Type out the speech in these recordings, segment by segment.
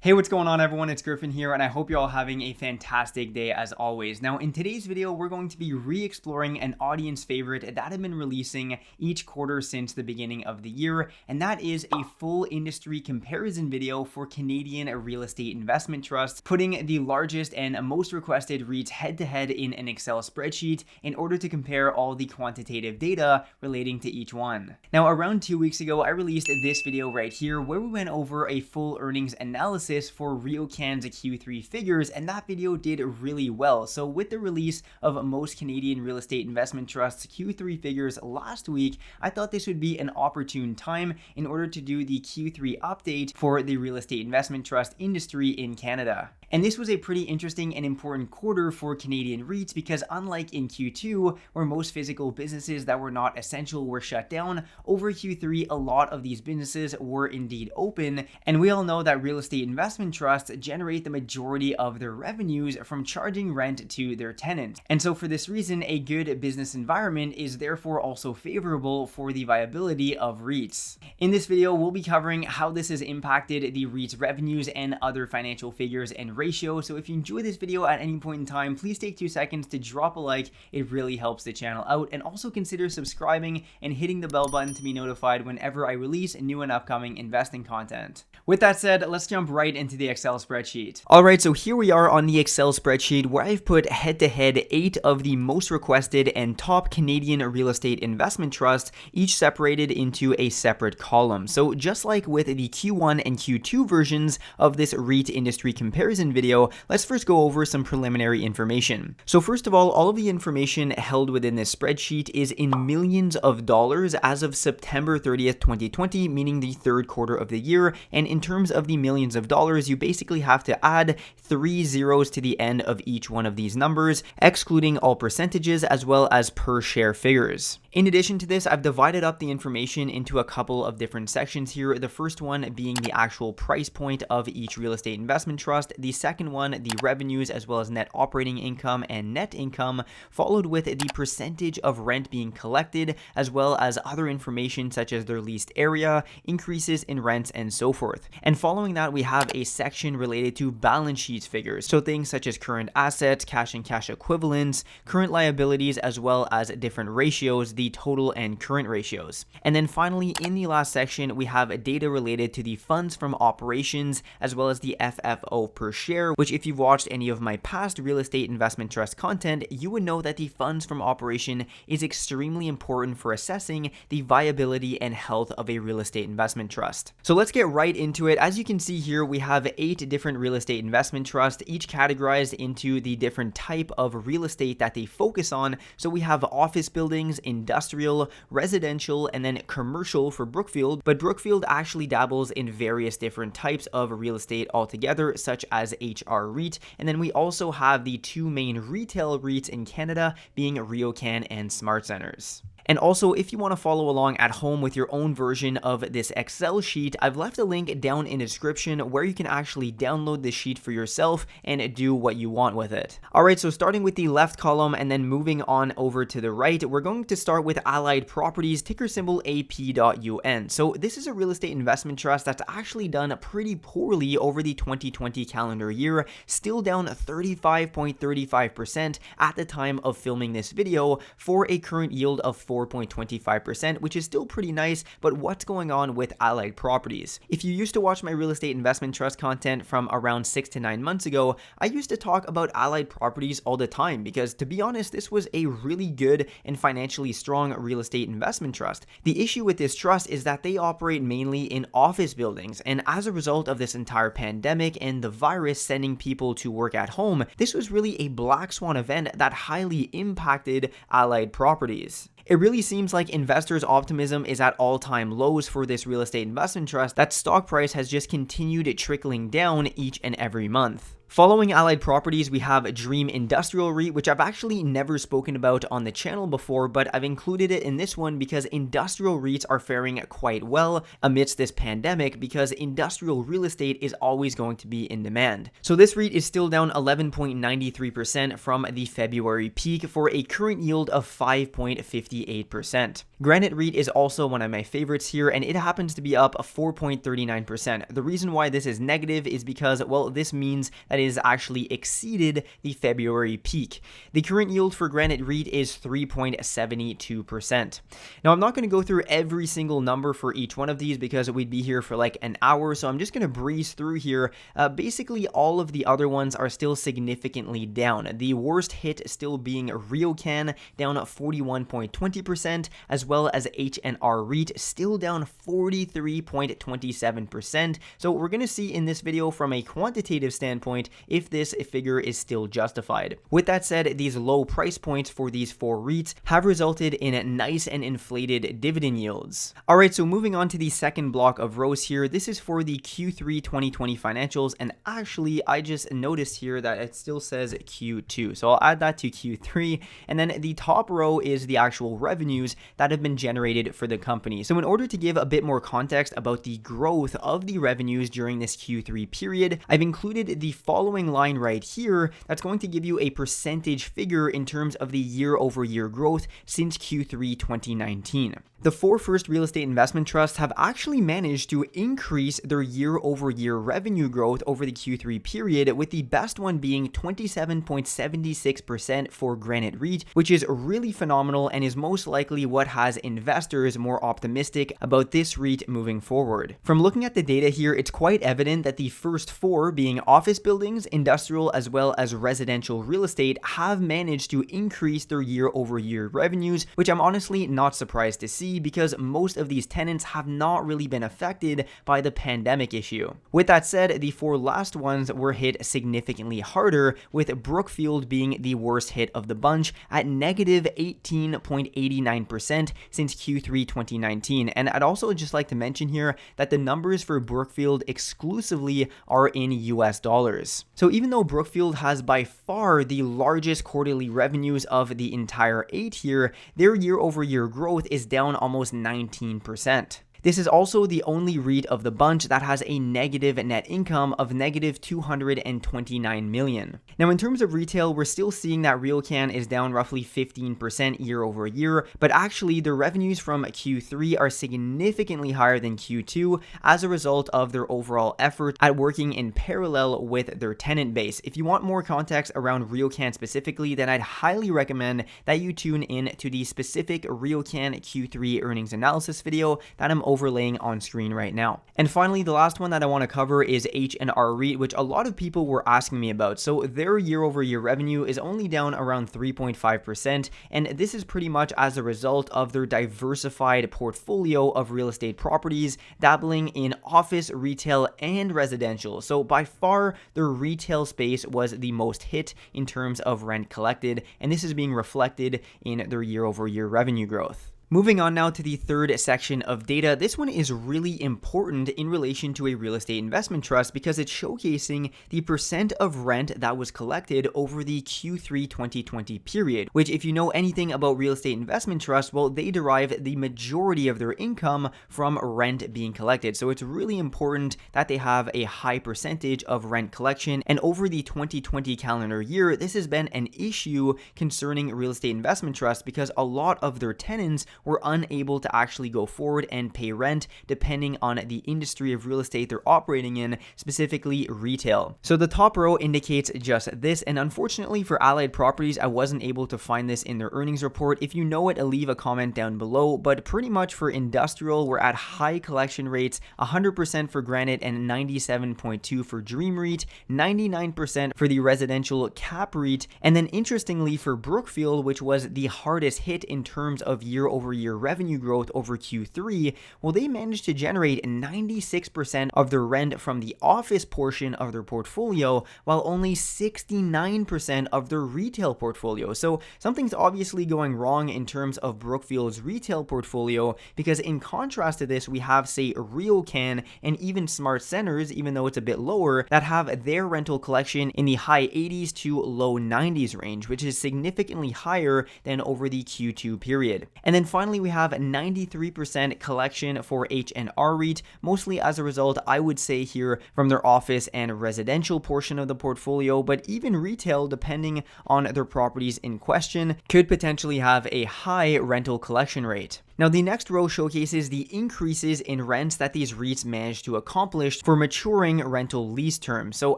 Hey, what's going on everyone? It's Griffin here and I hope you're all having a fantastic day as always. Now in today's video, we're going to be re-exploring an audience favorite that I've been releasing each quarter since the beginning of the year, and that is a full industry comparison video for Canadian real estate investment trusts, putting the largest and most requested REITs head to head in an Excel spreadsheet in order to compare all the quantitative data relating to each one. Now around 2 weeks ago, I released this video right here where we went over a full earnings analysis for RioCan's Q3 figures, and that video did really well. So with the release of most Canadian real estate investment trusts Q3 figures last week, I thought this would be an opportune time in order to do the Q3 update for the real estate investment trust industry in Canada. And this was a pretty interesting and important quarter for Canadian REITs because unlike in Q2, where most physical businesses that were not essential were shut down, over Q3 a lot of these businesses were indeed open, and we all know that real estate investment trusts generate the majority of their revenues from charging rent to their tenants. And so for this reason, a good business environment is therefore also favorable for the viability of REITs. In this video, we'll be covering how this has impacted the REITs revenues and other financial figures and ratio. So if you enjoy this video at any point in time, please take 2 seconds to drop a like. It really helps the channel out, and also consider subscribing and hitting the bell button to be notified whenever I release new and upcoming investing content. With that said, let's jump right into the Excel spreadsheet. Alright, so here we are on the Excel spreadsheet where I've put head-to-head 8 of the most requested and top Canadian real estate investment trusts, each separated into a separate column. So just like with the Q1 and Q2 versions of this REIT industry comparison video, let's first go over some preliminary information. So first of all of the information held within this spreadsheet is in millions of dollars as of September 30th, 2020, meaning the third quarter of the year. And in terms of the millions of dollars, you basically have to add 3 zeros to the end of each one of these numbers, excluding all percentages as well as per share figures. In addition to this, I've divided up the information into a couple of different sections here. The first one being the actual price point of each real estate investment trust. The second one, the revenues as well as net operating income and net income, followed with the percentage of rent being collected, as well as other information such as their leased area, increases in rents, and so forth. And following that, we have a section related to balance sheet figures. So things such as current assets, cash and cash equivalents, current liabilities, as well as different ratios, the total and current ratios. And then finally, in the last section, we have data related to the funds from operations, as well as the FFO per share, which if you've watched any of my past real estate investment trust content, you would know that the funds from operation is extremely important for assessing the viability and health of a real estate investment trust. So let's get right into it. As you can see here, we have 8 different real estate investment trusts, each categorized into the different type of real estate that they focus on. So we have office buildings, industrial, residential, and then commercial for Brookfield, but Brookfield actually dabbles in various different types of real estate altogether, such as HR REIT, and then we also have the 2 main retail REITs in Canada being RioCan and SmartCentres. And also, if you want to follow along at home with your own version of this Excel sheet, I've left a link down in the description where you can actually download the sheet for yourself and do what you want with it. Alright, so starting with the left column and then moving on over to the right, we're going to start with Allied Properties, ticker symbol ap.un. So this is a real estate investment trust that's actually done pretty poorly over the 2020 calendar year, still down 35.35% at the time of filming this video for a current yield of 4.25%, which is still pretty nice. But what's going on with Allied Properties? If you used to watch my real estate investment trust content from around 6 to 9 months ago, I used to talk about Allied Properties all the time because, to be honest, this was a really good and financially strong real estate investment trust. The issue with this trust is that they operate mainly in office buildings, and as a result of this entire pandemic and the virus sending people to work at home, this was really a black swan event that highly impacted Allied Properties. It really seems like investors' optimism is at all-time lows for this real estate investment trust. That stock price has just continued trickling down each and every month. Following Allied Properties, we have Dream Industrial REIT, which I've actually never spoken about on the channel before, but I've included it in this one because industrial REITs are faring quite well amidst this pandemic because industrial real estate is always going to be in demand. So this REIT is still down 11.93% from the February peak for a current yield of 5.58%. Granite REIT is also one of my favorites here, and it happens to be up 4.39%. The reason why this is negative is because, well, this means that it has actually exceeded the February peak. The current yield for Granite REIT is 3.72%. Now, I'm not going to go through every single number for each one of these because we'd be here for like an hour, so I'm just going to breeze through here. Basically, all of the other ones are still significantly down. The worst hit still being RioCan, down 41.20%, as well as H&R REIT, still down 43.27%. So we're going to see in this video from a quantitative standpoint if this figure is still justified. With that said, these low price points for these 4 REITs have resulted in nice and inflated dividend yields. Alright, so moving on to the second block of rows here, this is for the Q3 2020 financials, and actually I just noticed here that it still says Q2, so I'll add that to Q3, and then the top row is the actual revenues that have been generated for the company. So in order to give a bit more context about the growth of the revenues during this Q3 period, I've included the following line right here that's going to give you a percentage figure in terms of the year-over-year growth since Q3 2019. The 4 first real estate investment trusts have actually managed to increase their year-over-year revenue growth over the Q3 period, with the best one being 27.76% for Granite REIT, which is really phenomenal and is most likely what has investors more optimistic about this REIT moving forward. From looking at the data here, it's quite evident that the first 4, being office buildings, industrial, as well as residential real estate, have managed to increase their year-over-year revenues, which I'm honestly not surprised to see, because most of these tenants have not really been affected by the pandemic issue. With that said, the 4 last ones were hit significantly harder, with Brookfield being the worst hit of the bunch at negative 18.89% since Q3 2019. And I'd also just like to mention here that the numbers for Brookfield exclusively are in US dollars. So even though Brookfield has by far the largest quarterly revenues of the entire 8 here, their year-over-year growth is down almost 19%. This is also the only REIT of the bunch that has a negative net income of negative 229 million. Now, in terms of retail, we're still seeing that RioCan is down roughly 15% year over year, but actually the revenues from Q3 are significantly higher than Q2 as a result of their overall effort at working in parallel with their tenant base. If you want more context around RioCan specifically, then I'd highly recommend that you tune in to the specific RioCan Q3 earnings analysis video that I'm overlaying on screen right now. And finally, the last one that I want to cover is H&R REIT, which a lot of people were asking me about. So their year-over-year revenue is only down around 3.5%, and this is pretty much as a result of their diversified portfolio of real estate properties, dabbling in office, retail, and residential. So by far, their retail space was the most hit in terms of rent collected, and this is being reflected in their year-over-year revenue growth. Moving on now to the third section of data. This one is really important in relation to a real estate investment trust because it's showcasing the percent of rent that was collected over the Q3 2020 period, which, if you know anything about real estate investment trusts, well, they derive the majority of their income from rent being collected. So it's really important that they have a high percentage of rent collection. And over the 2020 calendar year, this has been an issue concerning real estate investment trusts because a lot of their tenants were unable to actually go forward and pay rent depending on the industry of real estate they're operating in, specifically retail. So the top row indicates just this, and unfortunately for Allied Properties, I wasn't able to find this in their earnings report. If you know it, leave a comment down below, but pretty much for industrial, we're at high collection rates, 100% for Granite and 97.2% for Dream REIT, 99% for the residential Cap REIT, and then interestingly for Brookfield, which was the hardest hit in terms of year-over-year revenue growth over Q3, well, they managed to generate 96% of their rent from the office portion of their portfolio, while only 69% of their retail portfolio. So something's obviously going wrong in terms of Brookfield's retail portfolio, because in contrast to this, we have, say, RioCan and even Smart Centers, even though it's a bit lower, that have their rental collection in the high 80s to low 90s range, which is significantly higher than over the Q2 period. And then finally, we have 93% collection for H&R REIT, mostly as a result, I would say here, from their office and residential portion of the portfolio, but even retail, depending on their properties in question, could potentially have a high rental collection rate. Now, the next row showcases the increases in rents that these REITs managed to accomplish for maturing rental lease terms. So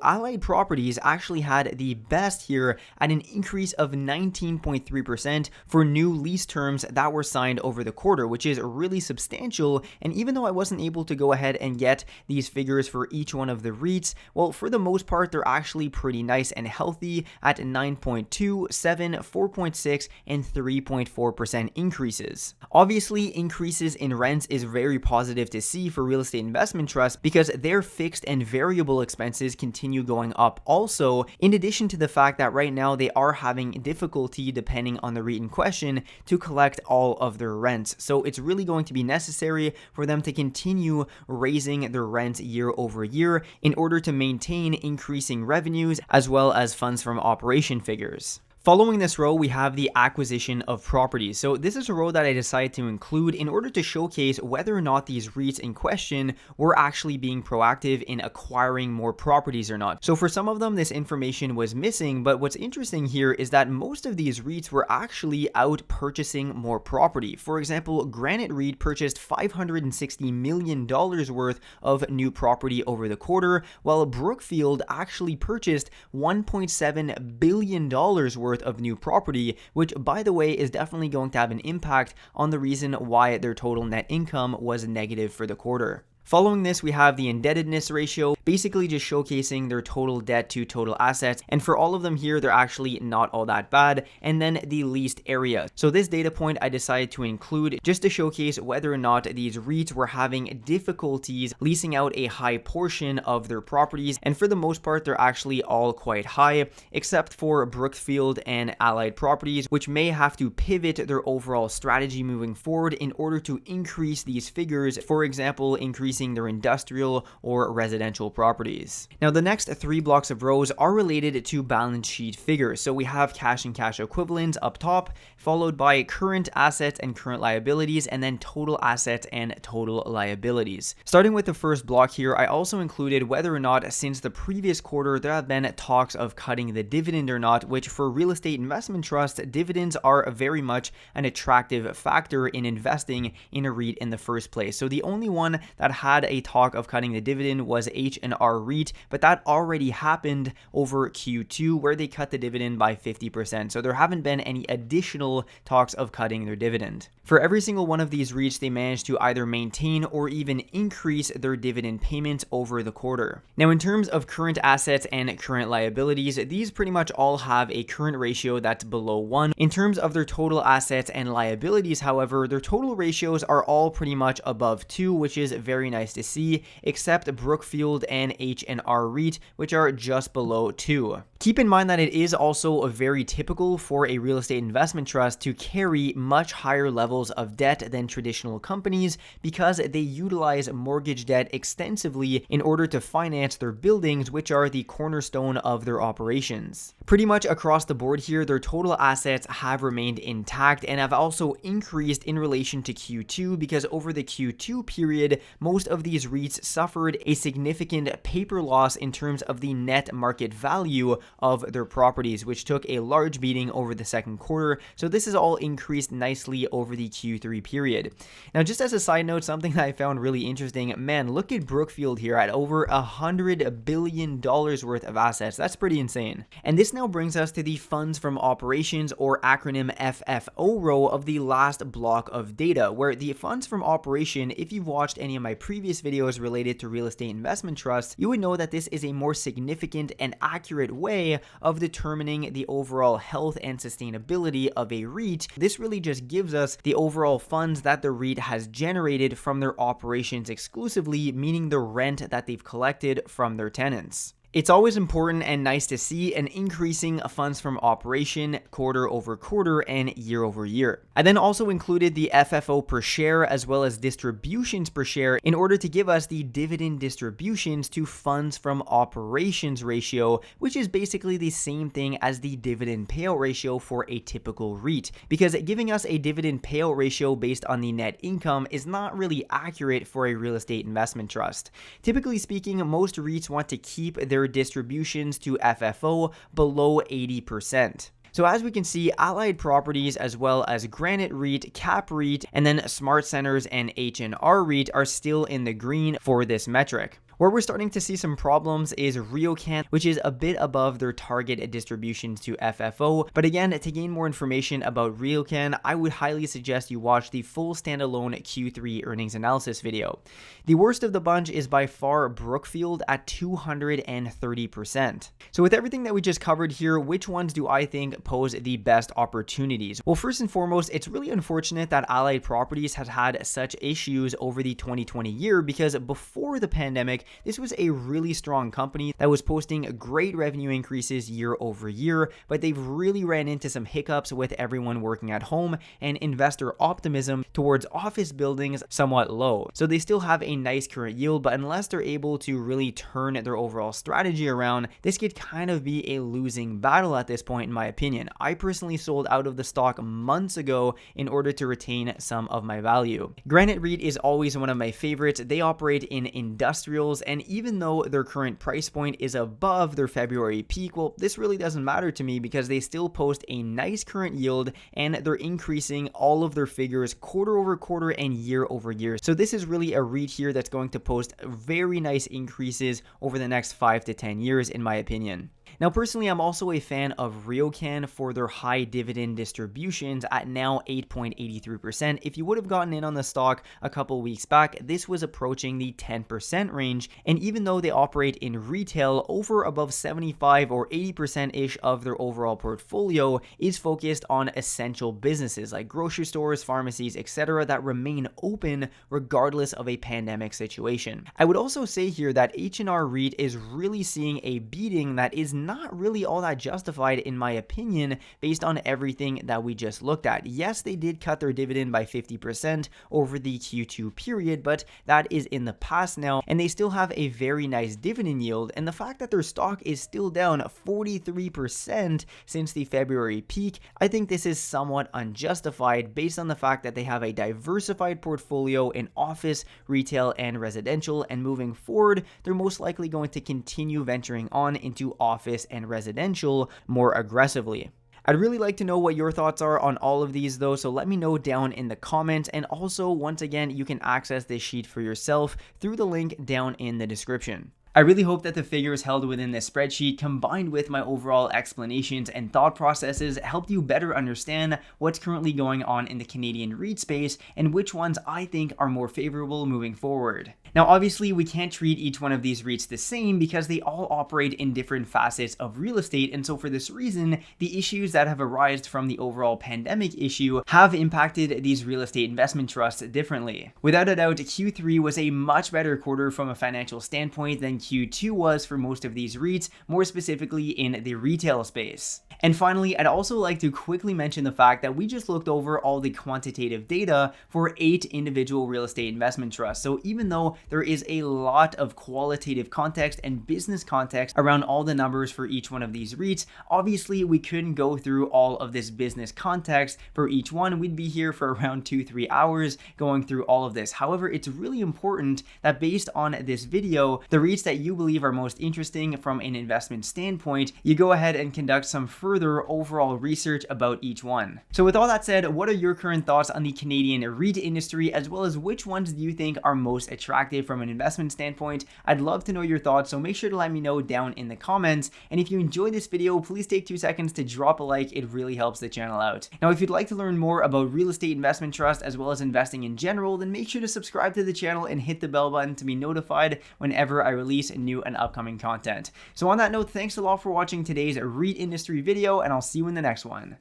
Allied Properties actually had the best here at an increase of 19.3% for new lease terms that were signed over the quarter, which is really substantial. And even though I wasn't able to go ahead and get these figures for each one of the REITs, well, for the most part, they're actually pretty nice and healthy at 9.2, 7, 4.6, and 3.4% increases. Obviously, increases in rents is very positive to see for real estate investment trusts because their fixed and variable expenses continue going up also, in addition to the fact that right now they are having difficulty, depending on the REIT in question, to collect all of their rents. So it's really going to be necessary for them to continue raising their rents year over year in order to maintain increasing revenues as well as funds from operation figures. Following this row, we have the acquisition of properties. So this is a row that I decided to include in order to showcase whether or not these REITs in question were actually being proactive in acquiring more properties or not. So for some of them, this information was missing, but what's interesting here is that most of these REITs were actually out purchasing more property. For example, Granite REIT purchased $560 million worth of new property over the quarter, while Brookfield actually purchased $1.7 billion worth of new property, which by the way is definitely going to have an impact on the reason why their total net income was negative for the quarter. Following this, we have the indebtedness ratio, basically just showcasing their total debt to total assets. And for all of them here, they're actually not all that bad. And then the leased area. So this data point I decided to include just to showcase whether or not these REITs were having difficulties leasing out a high portion of their properties. And for the most part, they're actually all quite high, except for Brookfield and Allied Properties, which may have to pivot their overall strategy moving forward in order to increase these figures. For example, increasing their industrial or residential properties. Now, the next three blocks of rows are related to balance sheet figures. So we have cash and cash equivalents up top, followed by current assets and current liabilities, and then total assets and total liabilities. Starting with the first block here, I also included whether or not since the previous quarter there have been talks of cutting the dividend or not, which for real estate investment trusts, dividends are very much an attractive factor in investing in a REIT in the first place. So the only one that had a talk of cutting the dividend was H&R REIT, but that already happened over Q2 where they cut the dividend by 50%. So there haven't been any additional talks of cutting their dividend. For every single one of these REITs, they managed to either maintain or even increase their dividend payments over the quarter. Now, in terms of current assets and current liabilities, these pretty much all have a current ratio that's below 1. In terms of their total assets and liabilities, however, their total ratios are all pretty much above 2, which is very nice to see, except Brookfield and H&R REIT, which are just below 2. Keep in mind that it is also very typical for a real estate investment trust to carry much higher levels of debt than traditional companies because they utilize mortgage debt extensively in order to finance their buildings, which are the cornerstone of their operations. Pretty much across the board here, their total assets have remained intact and have also increased in relation to Q2 because over the Q2 period, most of these REITs suffered a significant paper loss in terms of the net market value of their properties, which took a large beating over the second quarter. So this is all increased nicely over the Q3 period. Now, just as a side note, something that I found really interesting, man, look at Brookfield here at over $100 billion worth of assets. That's pretty insane. And this now brings us to the funds from operations, or acronym FFO row of the last block of data, where the funds from operation, if you've watched any of my previous videos related to real estate investment trusts, you would know that this is a more significant and accurate way of determining the overall health and sustainability of a REIT. This really just gives us the overall funds that the REIT has generated from their operations exclusively, meaning the rent that they've collected from their tenants. It's always important and nice to see an increasing funds from operation quarter over quarter and year over year. I then also included the FFO per share as well as distributions per share in order to give us the dividend distributions to funds from operations ratio, which is basically the same thing as the dividend payout ratio for a typical REIT, because giving us a dividend payout ratio based on the net income is not really accurate for a real estate investment trust. Typically speaking, most REITs want to keep their distributions to FFO below 80%. So as we can see, Allied Properties as well as Granite REIT, Cap REIT, and then Smart Centers and H&R REIT are still in the green for this metric. Where we're starting to see some problems is RioCan, which is a bit above their target distributions to FFO. But again, to gain more information about RioCan, I would highly suggest you watch the full standalone Q3 earnings analysis video. The worst of the bunch is by far Brookfield at 230%. So with everything that we just covered here, which ones do I think pose the best opportunities? Well, first and foremost, it's really unfortunate that Allied Properties has had such issues over the 2020 year, because before the pandemic, this was a really strong company that was posting great revenue increases year over year, but they've really ran into some hiccups with everyone working at home and investor optimism towards office buildings somewhat low. So they still have a nice current yield, but unless they're able to really turn their overall strategy around, this could kind of be a losing battle at this point, in my opinion. I personally sold out of the stock months ago in order to retain some of my value. Granite REIT is always one of my favorites. They operate in industrials, and even though their current price point is above their February peak, well, this really doesn't matter to me because they still post a nice current yield and they're increasing all of their figures quarter over quarter and year over year. So this is really a REIT here that's going to post very nice increases over the next 5 to 10 years, in my opinion. Now, personally, I'm also a fan of RioCan for their high dividend distributions at now 8.83%. If you would have gotten in on the stock a couple weeks back, this was approaching the 10% range. And even though they operate in retail, over above 75 or 80%-ish of their overall portfolio is focused on essential businesses like grocery stores, pharmacies, etc. that remain open regardless of a pandemic situation. I would also say here that H&R REIT is really seeing a beating that is not really all that justified, in my opinion, based on everything that we just looked at. Yes, they did cut their dividend by 50% over the Q2 period, but that is in the past now, and they still have a very nice dividend yield, and the fact that their stock is still down 43% since the February peak, I think this is somewhat unjustified based on the fact that they have a diversified portfolio in office, retail, and residential, and moving forward, they're most likely going to continue venturing on into office and residential more aggressively. I'd really like to know what your thoughts are on all of these though, so let me know down in the comments. And also, once again, you can access this sheet for yourself through the link down in the description. I really hope that the figures held within this spreadsheet, combined with my overall explanations and thought processes, helped you better understand what's currently going on in the Canadian REIT space and which ones I think are more favorable moving forward. Now, obviously, we can't treat each one of these REITs the same because they all operate in different facets of real estate, and so for this reason, the issues that have arisen from the overall pandemic issue have impacted these real estate investment trusts differently. Without a doubt, Q3 was a much better quarter from a financial standpoint than Q2 was for most of these REITs, more specifically in the retail space. And finally, I'd also like to quickly mention the fact that we just looked over all the quantitative data for 8 individual real estate investment trusts. So even though there is a lot of qualitative context and business context around all the numbers for each one of these REITs, obviously we couldn't go through all of this business context for each one. We'd be here for around 2-3 hours going through all of this. However, it's really important that based on this video, the REITs that you believe are most interesting from an investment standpoint, you go ahead and conduct some further overall research about each one. So with all that said, what are your current thoughts on the Canadian REIT industry, as well as which ones do you think are most attractive from an investment standpoint? I'd love to know your thoughts, so make sure to let me know down in the comments. And if you enjoyed this video, please take 2 seconds to drop a like. It really helps the channel out. Now, if you'd like to learn more about real estate investment trust as well as investing in general, then make sure to subscribe to the channel and hit the bell button to be notified whenever I release new and upcoming content. So on that note, thanks a lot for watching today's REIT industry video, and I'll see you in the next one.